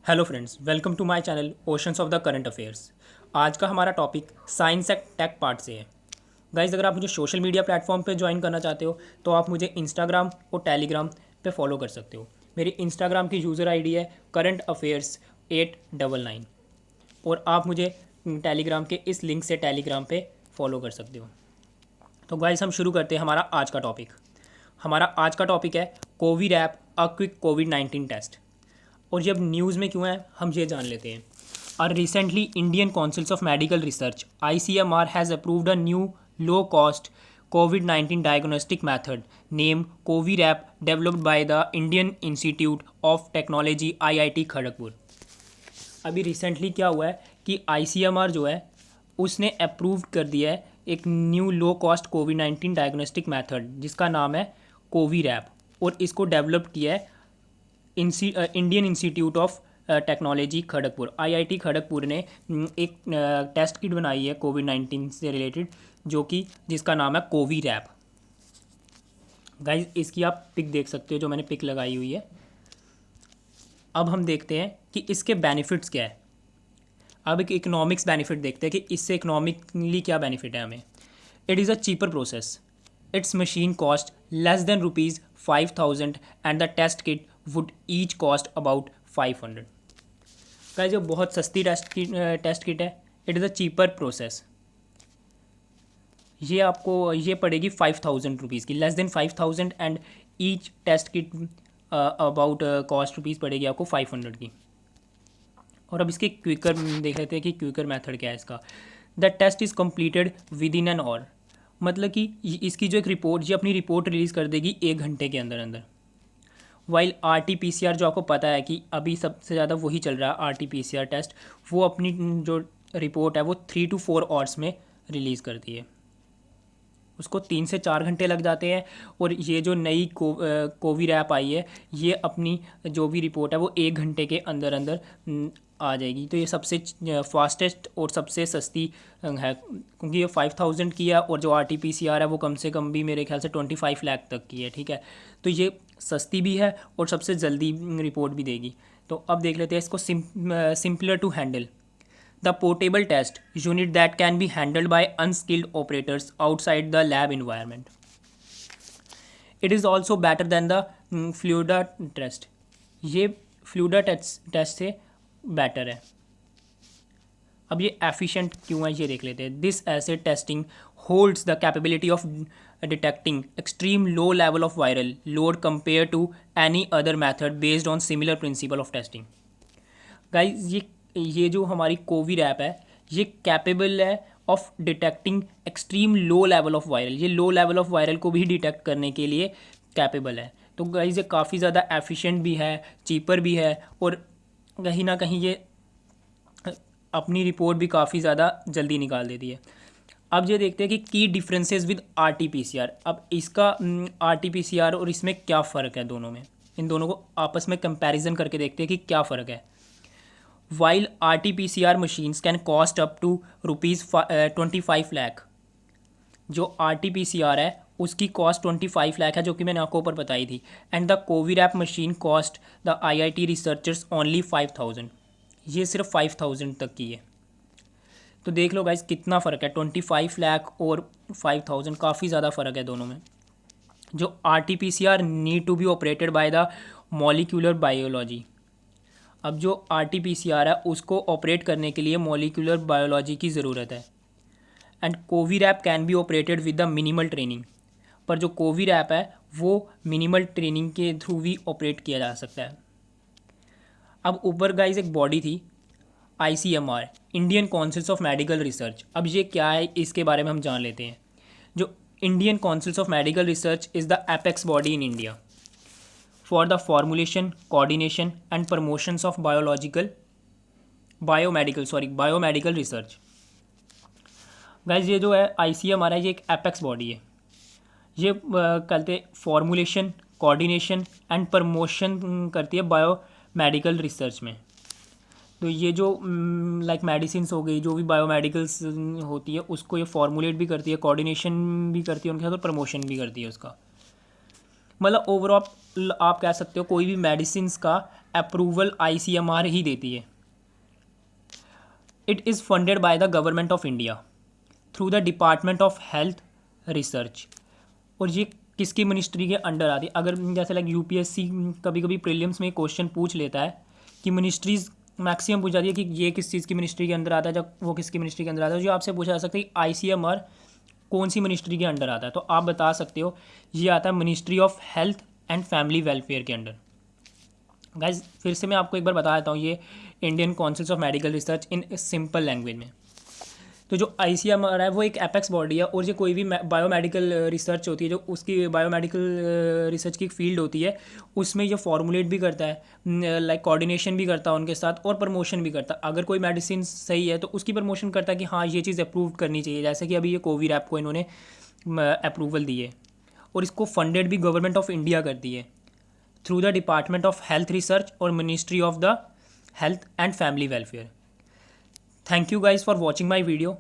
Hello friends, welcome to my channel oceans of the current affairs. आज का हमारा topic science and tech part से है। Guys, अगर आप मुझे सोशल मीडिया प्लेटफॉर्म पे ज्वाइन करना चाहते हो तो आप मुझे इंस्टाग्राम और टेलीग्राम पे फॉलो कर सकते हो। मेरी इंस्टाग्राम की यूज़र आईडी है करंट अफेयर्स 899 और आप मुझे टेलीग्राम के इस लिंक से टेलीग्राम पे फॉलो कर सकते हो। तो गाइज, हम शुरू करते हैं हमारा आज का टॉपिक। हमारा आज का टॉपिक है कोविड ऐप अ क्विक कोविड-19 टेस्ट। और जब न्यूज़ में क्यों है हम ये जान लेते हैं। और recently Indian councils of medical research ICMR has approved a new low cost COVID-19 diagnostic method name Covid app developed by the Indian institute of technology IIT Kharagpur. अभी रिसेंटली क्या हुआ है कि ICMR जो है उसने अप्रूव कर दिया है एक new low cost COVID-19 diagnostic method जिसका नाम है कोविड ऐप, और इसको डेवलप किया है Indian institute of technology Kharagpur IIT Kharagpur ने एक टेस्ट किट बनाई है COVID-19 से रिलेटेड जिसका नाम है कोविड ऐप। गाइज, इसकी आप पिक देख सकते हो जो मैंने पिक लगाई हुई है। अब हम देखते हैं कि इसके बेनिफिट्स क्या है। अब एक इकोनॉमिक्स बेनिफिट देखते हैं कि इससे इकोनॉमिकली क्या बेनिफिट है हमें। It is a cheaper process. Its machine cost less than ₹5,000 and the test kit would each cost about 500। Guys, जो बहुत सस्ती टेस्ट किट है, it is a cheaper process. ये आपको ये पड़ेगी ₹5,000 की, less than 5,000 and each test kit about cost rupees पड़ेगी आपको 500 की। और अब इसके क्विकर देख लेते हैं कि क्विकर मेथड क्या है इसका। The test is completed within an hour. मतलब कि इसकी जो एक रिपोर्ट ये अपनी रिपोर्ट रिलीज़ कर देगी 1 घंटे के अंदर अंदर। वाइल RT-PCR जो आपको पता है कि अभी सबसे ज़्यादा वही चल रहा है RT-PCR टेस्ट, वो अपनी जो रिपोर्ट है वो 3 to 4 आवर्स में रिलीज़ करती है। उसको 3 से 4 घंटे लग जाते हैं। और ये जो नई कोविड ऐप आई है ये अपनी जो भी रिपोर्ट है वो 1 घंटे के अंदर अंदर आ जाएगी। तो ये सबसे फास्टेस्ट और सबसे सस्ती है, क्योंकि ये 5,000 की है और जो RT-PCR है वो कम से कम भी मेरे ख्याल से 25 लाख तक की है। ठीक है, तो ये सस्ती भी है और सबसे जल्दी रिपोर्ट भी देगी। तो अब देख लेते हैं इसको simpler to handle. The portable test unit that can be handled by unskilled operators outside the lab environment. It is also better than the Fluida test. ये फ्लूडा टेस्ट से बेटर है। अब ये एफिशिएंट क्यों है ये देख लेते हैं। This acid testing holds the capability of detecting extreme low level of viral load compare to any other method based on similar principle of testing. Guys, ये जो हमारी कोविड ऐप है ये कैपेबल है of detecting extreme low level of viral. ये low level of viral को भी detect करने के लिए कैपेबल है। तो गाइज, ये काफ़ी ज़्यादा एफिशिएंट भी है, चीपर भी है, और कहीं ना कहीं ये अपनी रिपोर्ट भी काफ़ी ज़्यादा जल्दी निकाल देती है। अब ये देखते हैं कि की डिफरेंसेस विद RT-PCR। अब इसका RT-PCR और इसमें क्या फ़र्क है दोनों में, इन दोनों को आपस में कंपैरिजन करके देखते हैं कि क्या फ़र्क है। While RT-PCR machines can cost up to ₹25 lakh, जो RT-PCR है उसकी कॉस्ट 25 लाख है, जो कि मैंने आपको ऊपर बताई थी। And the Covid app machine cost the IIT researchers only 5,000। ये सिर्फ 5,000 तक की है। तो देख लो गाइज कितना फ़र्क है, 25 लाख और 5,000, काफ़ी ज़्यादा फ़र्क है दोनों में। जो RT-PCR need to be operated by the molecular biology. अब जो RT-PCR है उसको ऑपरेट करने के लिए मॉलिक्यूलर बायोलॉजी की ज़रूरत है। And Covid app can be operated with the minimal training. पर जो कोविड ऐप है वो मिनिमल ट्रेनिंग के थ्रू भी ऑपरेट किया जा सकता है। अब ऊपर गाइस एक बॉडी थी ICMR, Indian councils of medical research. अब ये क्या है इसके बारे में हम जान लेते हैं। जो Indian councils of medical research is the apex body in India for the formulation, coordination and promotions of biomedical research। Guys, ये जो है ICMR है ये एक एपेक्स बॉडी है। ये कहते फॉर्मुलेशन, कोऑर्डिनेशन एंड प्रमोशन करती है बायोमेडिकल रिसर्च में। तो ये जो लाइक मेडिसिन्स हो गई, जो भी बायोमेडिकल्स होती है उसको ये फॉर्मुलेट भी करती है, कोऑर्डिनेशन भी करती है उनके साथ, और प्रमोशन भी करती है उसका। मतलब ओवरऑल आप कह सकते हो कोई भी मेडिसिन्स का अप्रूवल ICMR ही देती है। It is funded by the government of India through the department of health research. और ये किसकी मिनिस्ट्री के अंडर आती है? अगर जैसे लाइक UPSC कभी कभी प्रीलिम्स में क्वेश्चन पूछ लेता है कि मिनिस्ट्रीज मैक्सिमम पूछ जाती है कि ये किस चीज़ की मिनिस्ट्री के अंदर आता है, जब वो किसकी मिनिस्ट्री के अंदर आता है, जो आपसे पूछा जा सकता है कि ICMR कौन सी मिनिस्ट्री के अंडर आता है, तो आप बता सकते हो ये आता है ministry of health and family welfare के अंडर। गाइज फिर से मैं आपको एक बार बता देता हूँ, ये Indian council of medical research in simple language में। तो जो ICMR है वो एक एपेक्स बॉडी है, और ये कोई भी बायोमेडिकल रिसर्च होती है, जो उसकी बायोमेडिकल रिसर्च की फील्ड होती है, उसमें ये फॉर्मुलेट भी करता है, लाइक कोऑर्डिनेशन भी करता है उनके साथ, और प्रमोशन भी करता है। अगर कोई मेडिसिन सही है तो उसकी प्रमोशन करता है कि हाँ ये चीज़ अप्रूव करनी चाहिए, जैसे कि अभी ये कोविरैप को इन्होंने अप्रूवल दी है, और इसको फंडेड भी गवर्नमेंट ऑफ इंडिया करती है through the department of health research और ministry of the health and family welfare. Thank you guys for watching my video.